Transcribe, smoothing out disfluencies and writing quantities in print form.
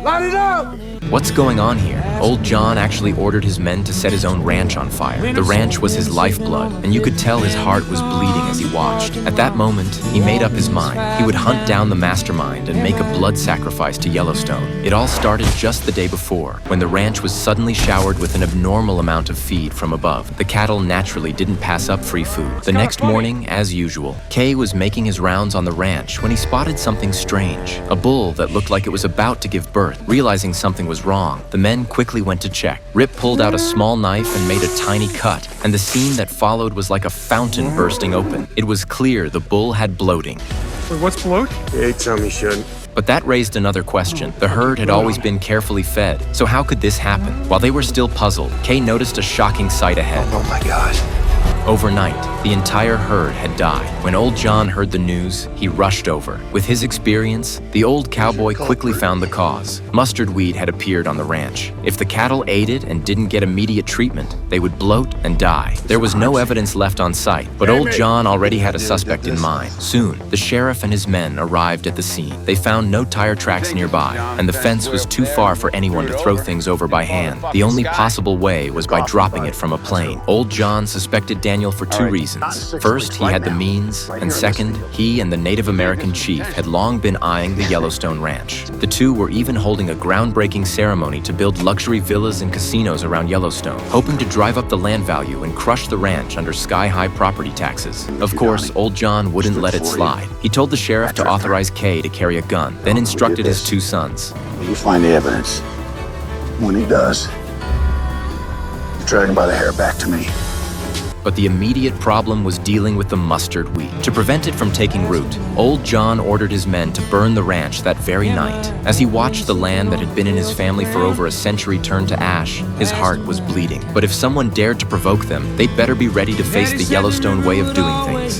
Light it up! What's going on here? Old John actually ordered his men to set his own ranch on fire. The ranch was his lifeblood, and you could tell his heart was bleeding as he watched. At that moment, he made up his mind. He would hunt down the mastermind and make a blood sacrifice to Yellowstone. It all started just the day before, when the ranch was suddenly showered with an abnormal amount of feed from above. The cattle naturally didn't pass up free food. The next morning, as usual, Kay was making his rounds on the ranch when he spotted something strange. A bull that looked like it was about to give birth. Realizing something was wrong, the men quickly went to check. Rip pulled out a small knife and made a tiny cut, and the scene that followed was like a fountain bursting open. It was clear the bull had bloating. Wait, what's bloat? You ate some you shouldn't. But that raised another question. The herd had always been carefully fed, so how could this happen? While they were still puzzled, Kay noticed a shocking sight ahead. Oh my God. Overnight, the entire herd had died. When old John heard the news, he rushed over. With his experience, the old cowboy quickly found the cause. Mustard weed had appeared on the ranch. If the cattle ate it and didn't get immediate treatment, they would bloat and die. There was no evidence left on site, but old John already had a suspect in mind. Soon, the sheriff and his men arrived at the scene. They found no tire tracks nearby, and the fence was too far for anyone to throw things over by hand. The only possible way was by dropping it from a plane. Old John suspected Daniel for two reasons. First, he had the means, and second, he and the Native American chief had long been eyeing the Yellowstone ranch. The two were even holding a groundbreaking ceremony to build luxury villas and casinos around Yellowstone, hoping to drive up the land value and crush the ranch under sky-high property taxes. Of course, old John wouldn't let it slide. He told the sheriff to authorize Kay to carry a gun, then instructed his two sons. You find the evidence. When he does, you drag him by the hair back to me. But the immediate problem was dealing with the mustard weed. To prevent it from taking root, old John ordered his men to burn the ranch that very night. As he watched the land that had been in his family for over a century turn to ash, his heart was bleeding. But if someone dared to provoke them, they'd better be ready to face the Yellowstone way of doing things.